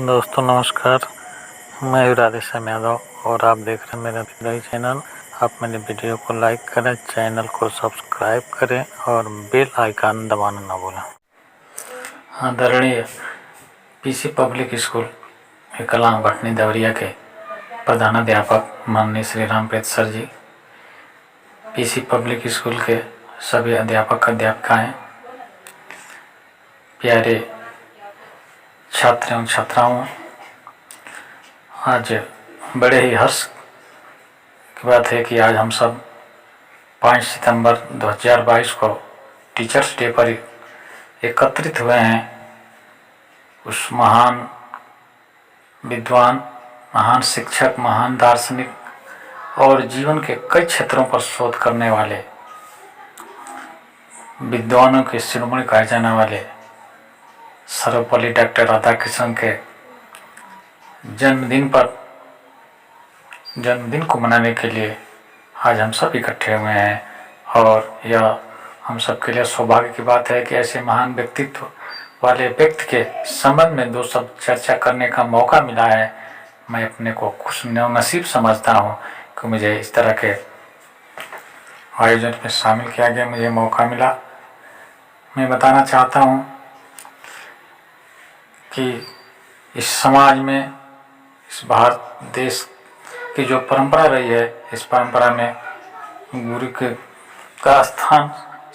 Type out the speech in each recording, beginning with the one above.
दोस्तों नमस्कार, मैं राधेश्याम यादव और आप देख रहे हैं मेरा वीडियो चैनल। आप मेरे वीडियो को लाइक करें, चैनल को सब्सक्राइब करें और बेल आइकन दबाना ना भूलें। आदरणीय पीसी पब्लिक स्कूल कलाम भटनी देवरिया के प्रधानाध्यापक माननीय श्री रामप्रीत सर जी, पीसी पब्लिक स्कूल के सभी अध्यापक अध्यापिकाएँ, प्यारे छात्र एवं छात्राओं, आज बड़े ही हर्ष की बात है कि आज हम सब 5 सितंबर 2022 को टीचर्स डे पर एकत्रित हुए हैं। उस महान विद्वान, महान शिक्षक, महान दार्शनिक और जीवन के कई क्षेत्रों पर शोध करने वाले विद्वानों के शिरोमणि कहे जाने वाले सर्वपल्ली डॉक्टर राधाकृष्णन के जन्मदिन को मनाने के लिए आज हम सब इकट्ठे हुए हैं। और यह हम सब के लिए सौभाग्य की बात है कि ऐसे महान व्यक्तित्व वाले व्यक्ति के संबंध में दो शब्द चर्चा करने का मौका मिला है। मैं अपने को खुश नसीब समझता हूँ कि मुझे इस तरह के आयोजन में शामिल किया गया, मुझे मौका मिला। मैं बताना चाहता हूँ कि इस समाज में, इस भारत देश की जो परंपरा रही है, इस परंपरा में गुरु का स्थान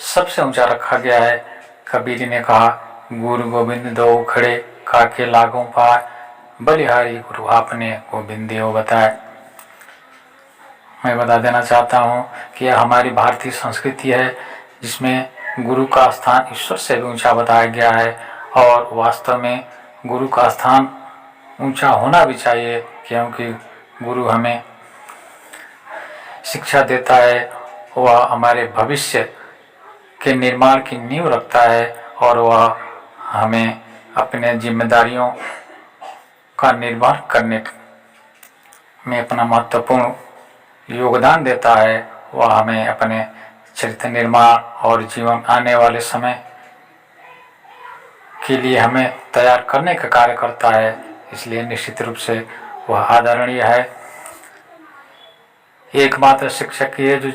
सबसे ऊंचा रखा गया है। कबीर जी ने कहा, गुरु गोविंद दो खड़े काके लागों पाए, बलिहारी गुरु आपने गोविंद देव बताए। मैं बता देना चाहता हूँ कि यह हमारी भारतीय संस्कृति है जिसमें गुरु का स्थान ईश्वर से भी ऊंचा बताया गया है। और वास्तव में गुरु का स्थान ऊंचा होना भी चाहिए, क्योंकि गुरु हमें शिक्षा देता है, वह हमारे भविष्य के निर्माण की नींव रखता है और वह हमें अपने जिम्मेदारियों का निर्वहन करने में अपना महत्वपूर्ण योगदान देता है। वह हमें अपने चरित्र निर्माण और जीवन आने वाले समय के लिए हमें तैयार करने का कार्य करता है। इसलिए निश्चित रूप से वह आदरणीय है। एकमात्र शिक्षक ही है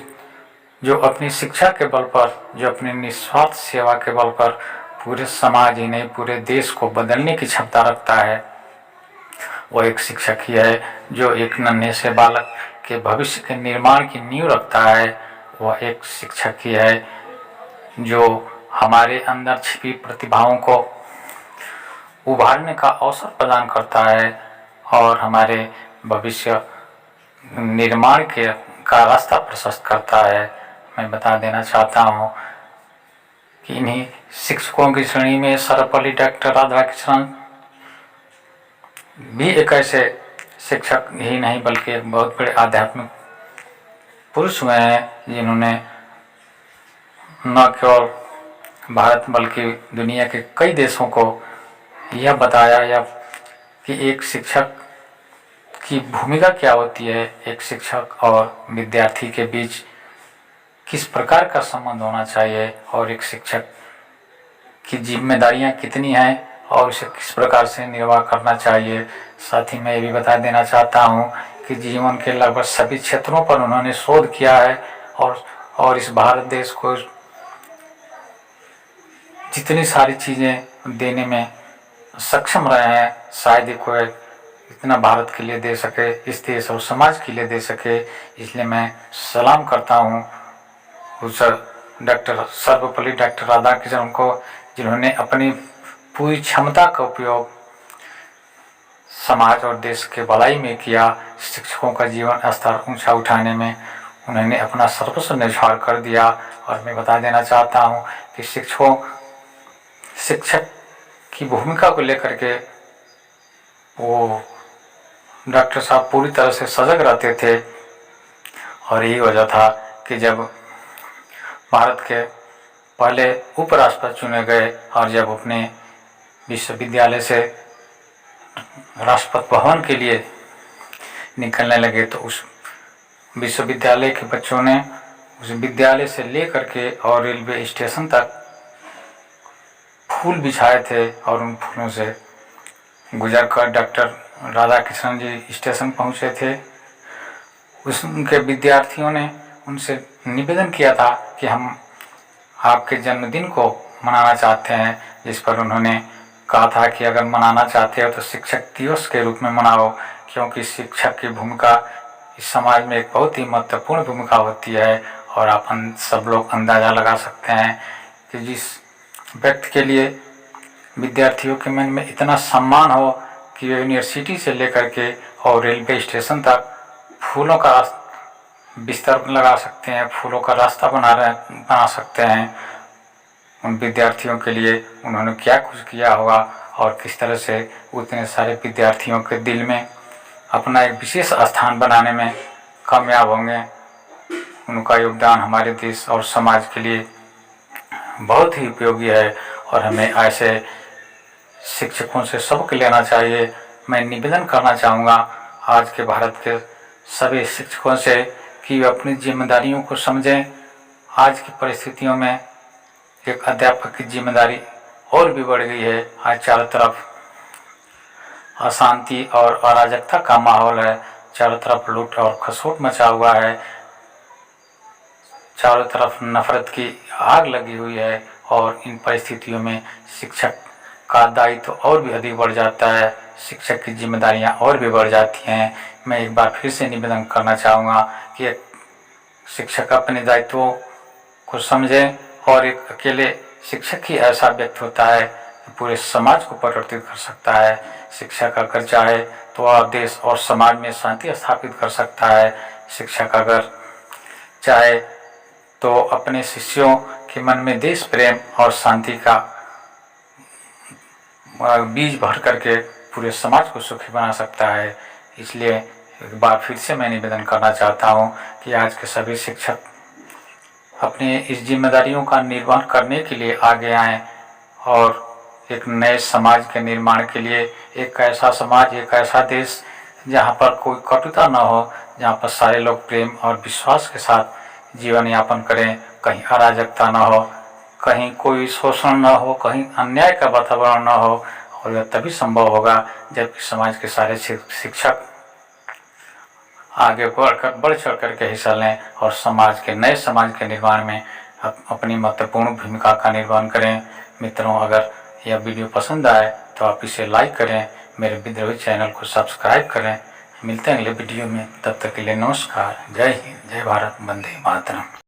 जो अपनी शिक्षा के बल पर, जो अपनी निस्वार्थ सेवा के बल पर पूरे समाज ही नहीं पूरे देश को बदलने की क्षमता रखता है। वह एक शिक्षक ही है जो एक नन्हे से बालक के भविष्य के निर्माण की नींव रखता है। वह एक शिक्षक ही है जो हमारे अंदर छिपी प्रतिभाओं को उभारने का अवसर प्रदान करता है और हमारे भविष्य निर्माण का रास्ता प्रशस्त करता है। मैं बता देना चाहता हूँ कि इन्हीं शिक्षकों की श्रेणी में सर्वपल्ली डॉक्टर राधाकृष्णन भी एक ऐसे शिक्षक ही नहीं बल्कि एक बहुत बड़े आध्यात्मिक पुरुष हुए हैं जिन्होंने न केवल भारत बल्कि दुनिया के कई देशों को यह बताया कि एक शिक्षक की भूमिका क्या होती है, एक शिक्षक और विद्यार्थी के बीच किस प्रकार का संबंध होना चाहिए और एक शिक्षक की जिम्मेदारियां कितनी हैं और उसे किस प्रकार से निर्वाह करना चाहिए। साथ ही मैं ये भी बता देना चाहता हूँ कि जीवन के लगभग सभी क्षेत्रों पर उन्होंने शोध किया है और इस भारत देश को जितनी सारी चीज़ें देने में सक्षम रहे हैं, शायद ही कोई इतना भारत के लिए दे सके, इस देश और समाज के लिए दे सके। इसलिए मैं सलाम करता हूँ उस डॉक्टर सर्वपल्ली डॉक्टर राधाकृष्णन को, जिन्होंने अपनी पूरी क्षमता का उपयोग समाज और देश के भलाई में किया। शिक्षकों का जीवन स्तर ऊंचा उठाने में उन्होंने अपना सर्वस्व न्यौछावर कर दिया। और मैं बता देना चाहता हूँ कि शिक्षक की भूमिका को लेकर के वो डॉक्टर साहब पूरी तरह से सजग रहते थे। और यही वजह था कि जब भारत के पहले उपराष्ट्रपति चुने गए और जब अपने विश्वविद्यालय से राष्ट्रपति भवन के लिए निकलने लगे तो उस विश्वविद्यालय के बच्चों ने उस विद्यालय से लेकर के और रेलवे स्टेशन तक फूल बिछाए थे और उन फूलों से गुजर कर डॉक्टर राधा कृष्णन जी स्टेशन पहुँचे थे। उनके विद्यार्थियों ने उनसे निवेदन किया था कि हम आपके जन्मदिन को मनाना चाहते हैं, जिस पर उन्होंने कहा था कि अगर मनाना चाहते हो तो शिक्षक दिवस के रूप में मनाओ, क्योंकि शिक्षक की भूमिका इस समाज में एक बहुत ही महत्वपूर्ण भूमिका होती है। और अपन सब लोग अंदाज़ा लगा सकते हैं कि जिस व्यक्ति के लिए विद्यार्थियों के मन में इतना सम्मान हो कि यूनिवर्सिटी से लेकर के और रेलवे स्टेशन तक फूलों का बिस्तर लगा सकते हैं, फूलों का रास्ता बना सकते हैं, उन विद्यार्थियों के लिए उन्होंने क्या कुछ किया होगा और किस तरह से उतने सारे विद्यार्थियों के दिल में अपना एक विशेष स्थान बनाने में कामयाब होंगे। उनका योगदान हमारे देश और समाज के लिए बहुत ही उपयोगी है और हमें ऐसे शिक्षकों से सबक लेना चाहिए। मैं निवेदन करना चाहूँगा आज के भारत के सभी शिक्षकों से कि वे अपनी जिम्मेदारियों को समझें। आज की परिस्थितियों में एक अध्यापक की जिम्मेदारी और भी बढ़ गई है। आज चारों तरफ अशांति और अराजकता का माहौल है, चारों तरफ लूट और खसोट मचा हुआ है, चारों तरफ नफरत की आग लगी हुई है और इन परिस्थितियों में शिक्षक का दायित्व तो और भी अधिक बढ़ जाता है, शिक्षक की जिम्मेदारियां और भी बढ़ जाती हैं। मैं एक बार फिर से निवेदन करना चाहूँगा कि एक शिक्षक अपने दायित्वों को समझें और एक अकेले शिक्षक ही ऐसा व्यक्ति होता है कि पूरे समाज को परिवर्तित कर सकता है। शिक्षक अगर चाहे तो वह देश और समाज में शांति स्थापित कर सकता है। शिक्षक अगर चाहे तो अपने शिष्यों के मन में देश प्रेम और शांति का बीज भर करके पूरे समाज को सुखी बना सकता है। इसलिए एक बार फिर से मैं निवेदन करना चाहता हूँ कि आज के सभी शिक्षक अपने इस जिम्मेदारियों का निर्वहन करने के लिए आगे आएं और एक नए समाज के निर्माण के लिए एक ऐसा समाज, एक ऐसा देश जहाँ पर कोई कटुता न हो, जहाँ पर सारे लोग प्रेम और विश्वास के साथ जीवन यापन करें, कहीं अराजकता न हो, कहीं कोई शोषण न हो, कहीं अन्याय का वातावरण न हो। और यह तभी संभव होगा जबकि समाज के सारे शिक्षक आगे बढ़ चढ़ करके हिस्सा लें और समाज के नए समाज के निर्माण में अपनी महत्वपूर्ण भूमिका का निर्वहन करें। मित्रों, अगर यह वीडियो पसंद आए तो आप इसे लाइक करें, मेरे विद्रोही चैनल को सब्सक्राइब करें। मिलते हैं अगले वीडियो में, तब तक के लिए नमस्कार। जय हिंद, जय भारत, वंदे मातरम।